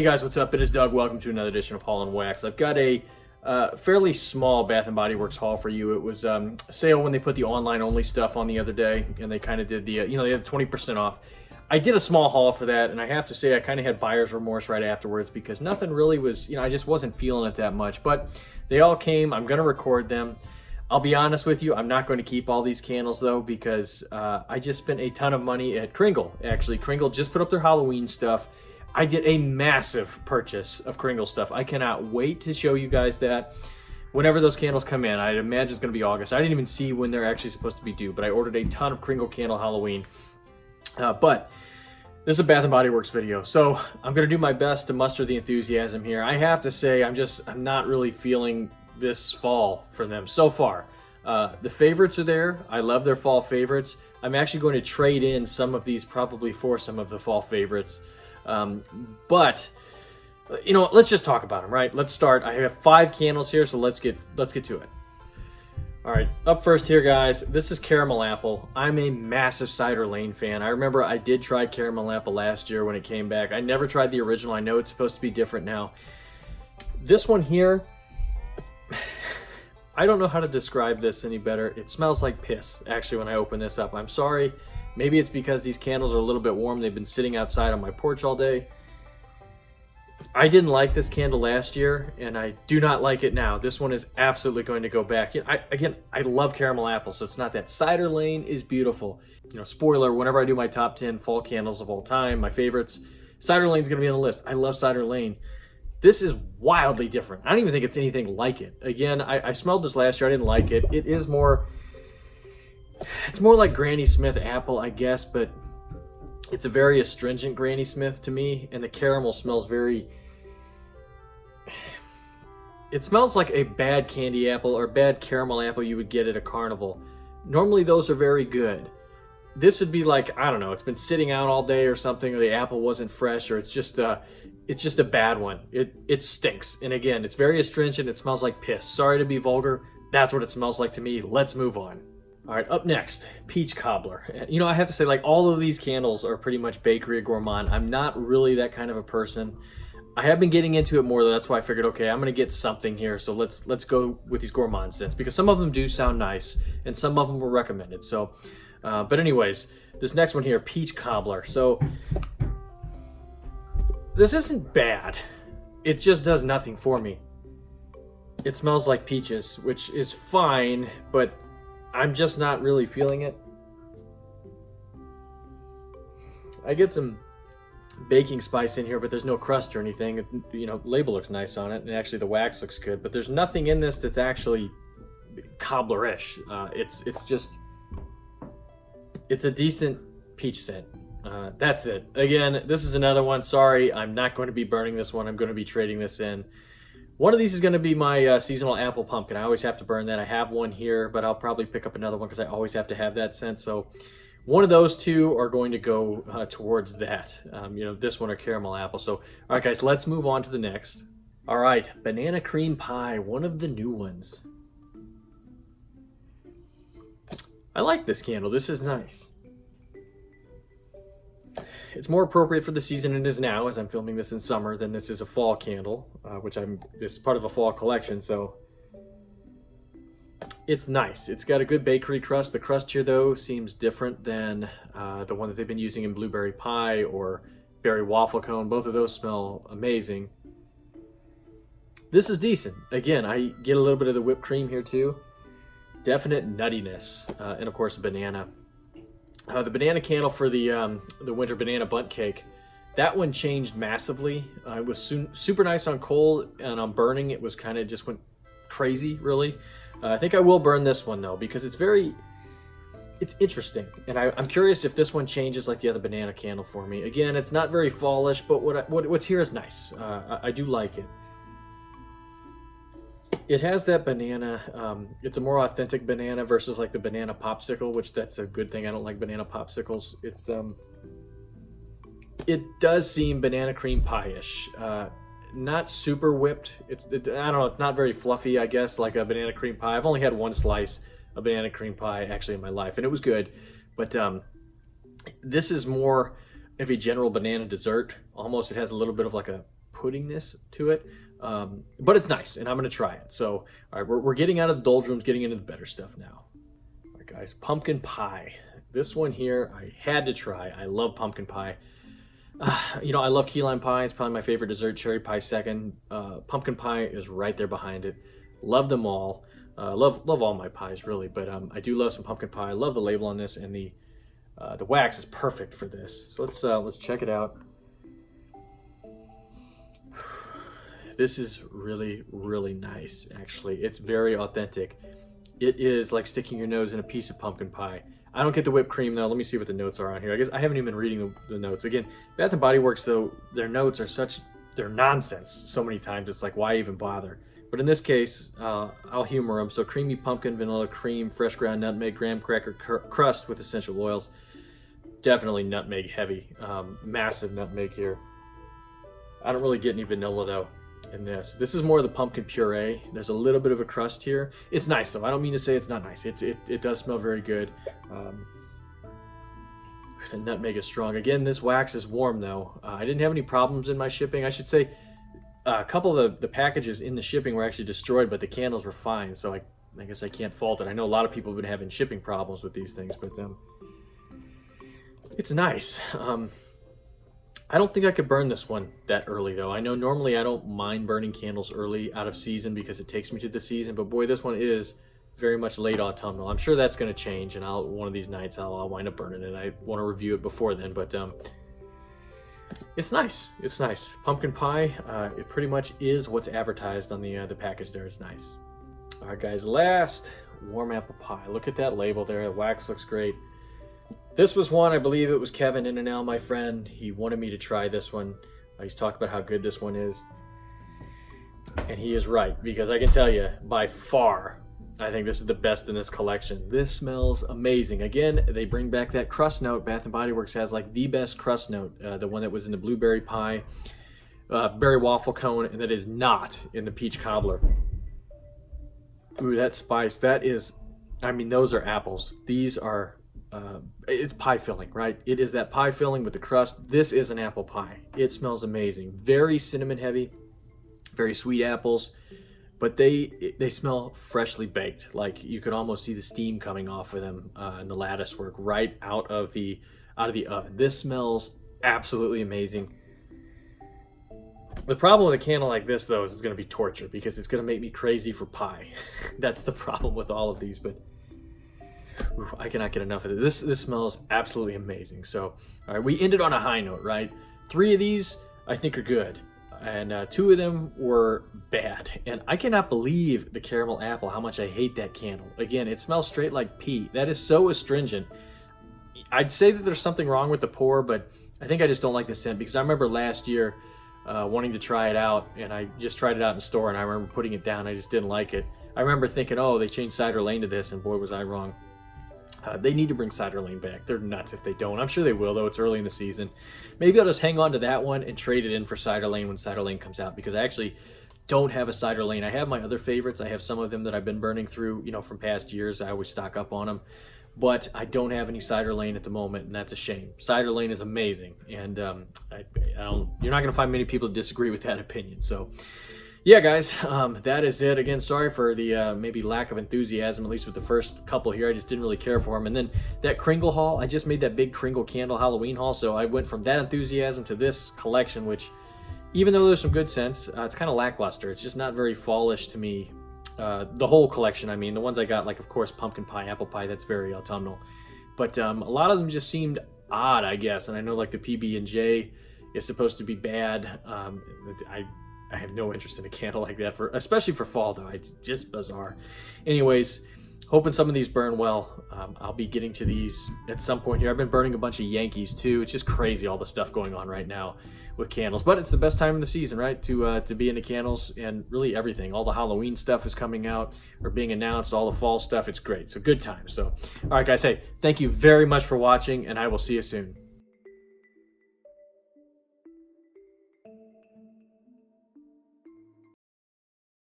Hey guys, what's up? It is Doug. Welcome to another edition of Haul and Wax. I've got a fairly small Bath & Body Works haul for you. It was a sale when they put the online only stuff on the other day, and they kind of did the, they had 20% off. I did a small haul for that, and I have to say I kind of had buyer's remorse right afterwards because nothing really was, I just wasn't feeling it that much. But they all came. I'm going to record them. I'll be honest with you, I'm not going to keep all these candles though because I just spent a ton of money at Kringle. Actually, Kringle just put up their Halloween stuff. I did a massive purchase of Kringle stuff. I cannot wait to show you guys that whenever those candles come in. I'd imagine it's going to be August. I didn't even see when they're actually supposed to be due, but I ordered a ton of Kringle candle Halloween. But this is a Bath & Body Works video, so I'm going to do my best to muster the enthusiasm here. I have to say, I'm not really feeling this fall for them so far. The favorites are there. I love their fall favorites. I'm actually going to trade in some of these probably for some of the fall favorites. But you know what, let's just talk about them, right? Let's start. I have 5 candles here, so let's get to it. All right, up first here, guys, this is Caramel Apple. I'm a massive Cider Lane fan. I remember I did try Caramel Apple last year when it came back. I never tried the original. I know it's supposed to be different now. This one here, I don't know how to describe this any better. It smells like piss, actually, when I open this up. I'm sorry. Maybe it's because these candles are a little bit warm. They've been sitting outside on my porch all day. I didn't like this candle last year, and I do not like it now. This one is absolutely going to go back. I love Caramel Apple, so it's not that. Cider Lane is beautiful. Spoiler, whenever I do my top 10 fall candles of all time, my favorites, Cider Lane's going to be on the list. I love Cider Lane. This is wildly different. I don't even think it's anything like it. Again, I smelled this last year. I didn't like it. It is more... It's more like Granny Smith apple, I guess, but it's a very astringent Granny Smith to me, and the caramel smells very... It smells like a bad candy apple or bad caramel apple you would get at a carnival. Normally those are very good. This would be like, I don't know, it's been sitting out all day or something, or the apple wasn't fresh, or it's just a bad one. It stinks. And again, it's very astringent. It smells like piss. Sorry to be vulgar. That's what it smells like to me. Let's move on. All right, up next, Peach Cobbler. I have to say, like, all of these candles are pretty much bakery or gourmand. I'm not really that kind of a person. I have been getting into it more, though. That's why I figured, okay, I'm going to get something here. So let's go with these gourmand scents, because some of them do sound nice, and some of them were recommended. So, but anyways, this next one here, Peach Cobbler. So this isn't bad. It just does nothing for me. It smells like peaches, which is fine, but I'm just not really feeling it. I get some baking spice in here, but there's no crust or anything. Label looks nice on it, and actually the wax looks good, but there's nothing in this that's actually cobbler-ish. It's a decent peach scent. That's it. Again, this is another one. Sorry, I'm not going to be burning this one. I'm going to be trading this in. One of these is going to be my seasonal apple pumpkin. I always have to burn that. I have one here, but I'll probably pick up another one because I always have to have that scent. So one of those two are going to go towards that. This one or caramel apple. So, all right, guys, let's move on to the next. All right, banana cream pie, one of the new ones. I like this candle. This is nice. It's more appropriate for the season it is now, as I'm filming this in summer, than this is a fall candle, this is part of a fall collection, so it's nice. It's got a good bakery crust. The crust here, though, seems different than the one that they've been using in blueberry pie or berry waffle cone. Both of those smell amazing. This is decent. Again, I get a little bit of the whipped cream here, too. Definite nuttiness, and of course, a banana. The banana candle for the winter banana bundt cake, that one changed massively. It was super nice on cold, and on burning it was kind of just went crazy, really. I think I will burn this one though, because it's interesting, and I'm curious if this one changes like the other banana candle for me. Again, it's not very fallish, but what's here is nice. I do like it. It has that banana, it's a more authentic banana versus like the banana popsicle, which that's a good thing. I don't like banana popsicles. It does seem banana cream pie-ish. Not super whipped. I don't know, it's not very fluffy, I guess, like a banana cream pie. I've only had one slice of banana cream pie actually in my life, and it was good. But this is more of a general banana dessert. Almost, it has a little bit of like a putting this to it. But it's nice, and I'm going to try it. So, all right, we're getting out of the doldrums, getting into the better stuff now. All right, guys, pumpkin pie. This one here, I had to try. I love pumpkin pie. You know, I love key lime pie. It's probably my favorite dessert. Cherry pie second. Pumpkin pie is right there behind it. Love them all. Love all my pies, really. But I do love some pumpkin pie. I love the label on this, and the wax is perfect for this. So let's check it out. This is really, really nice, actually. It's very authentic. It is like sticking your nose in a piece of pumpkin pie. I don't get the whipped cream, though. Let me see what the notes are on here. I guess I haven't even been reading the notes. Again, Bath & Body Works, though, their notes are they're nonsense so many times. It's like, why even bother? But in this case, I'll humor them. So creamy pumpkin, vanilla cream, fresh ground nutmeg, graham cracker crust with essential oils. Definitely nutmeg heavy. Massive nutmeg here. I don't really get any vanilla, though, in this. This is more of the pumpkin puree. There's a little bit of a crust here. It's nice, though. I don't mean to say it's not nice. It does smell very good. The nutmeg is strong. Again, this wax is warm, though. I didn't have any problems in my shipping. I should say a couple of the packages in the shipping were actually destroyed, but the candles were fine, so I guess I can't fault it. I know a lot of people have been having shipping problems with these things, but it's nice. I don't think I could burn this one that early, though. I know normally I don't mind burning candles early out of season because it takes me to the season, but boy, this one is very much late autumnal. I'm sure that's going to change, and one of these nights I'll wind up burning it. I want to review it before then, but it's nice. It's nice. Pumpkin pie, it pretty much is what's advertised on the package there. It's nice. All right, guys, last warm apple pie. Look at that label there. The wax looks great. This was one, I believe it was Kevin in and out, my friend. He wanted me to try this one. He's talked about how good this one is. And he is right, because I can tell you, by far, I think this is the best in this collection. This smells amazing. Again, they bring back that crust note. Bath & Body Works has like the best crust note. The one that was in the blueberry pie, berry waffle cone, and that is not in the peach cobbler. Ooh, that spice, that is, I mean, those are apples. These are... it's pie filling, right? It is that pie filling with the crust. This is an apple pie. It smells amazing. Very cinnamon heavy, very sweet apples, but they smell freshly baked. Like you could almost see the steam coming off of them in the lattice work right out of the oven. This smells absolutely amazing. The problem with a candle like this, though, is it's going to be torture because it's going to make me crazy for pie. That's the problem with all of these, but I cannot get enough of it. This smells absolutely amazing. So, all right, we ended on a high note, right? 3 of these I think are good, and 2 of them were bad. And I cannot believe the caramel apple, how much I hate that candle. Again, it smells straight like pee. That is so astringent. I'd say that there's something wrong with the pour, but I think I just don't like the scent, because I remember last year wanting to try it out, and I just tried it out in store, and I remember putting it down. I just didn't like it. I remember thinking, oh, they changed Cider Lane to this, and boy, was I wrong. They need to bring Cider Lane back. They're nuts if they don't. I'm sure they will, though. It's early in the season. Maybe I'll just hang on to that one and trade it in for Cider Lane when Cider Lane comes out, because I actually don't have a Cider Lane. I have my other favorites. I have some of them that I've been burning through, from past years. I always stock up on them. But I don't have any Cider Lane at the moment, and that's a shame. Cider Lane is amazing, and you're not going to find many people who disagree with that opinion. So, yeah, guys, that is it. Again, sorry for the maybe lack of enthusiasm, at least with the first couple here. I just didn't really care for them. And then that Kringle haul, I just made that big Kringle candle Halloween haul, so I went from that enthusiasm to this collection, which, even though there's some good scents, it's kind of lackluster. It's just not very fallish to me. The whole collection, I mean, the ones I got, like, of course, pumpkin pie, apple pie, that's very autumnal. But a lot of them just seemed odd, I guess. And I know, like, the PB&J is supposed to be bad. I have no interest in a candle like that, especially for fall, though. It's just bizarre. Anyways, hoping some of these burn well. I'll be getting to these at some point here. I've been burning a bunch of Yankees, too. It's just crazy, all the stuff going on right now with candles. But it's the best time of the season, right, to be into candles, and really everything. All the Halloween stuff is coming out or being announced, all the fall stuff. It's great. So good time. So, all right, guys, hey, thank you very much for watching, and I will see you soon.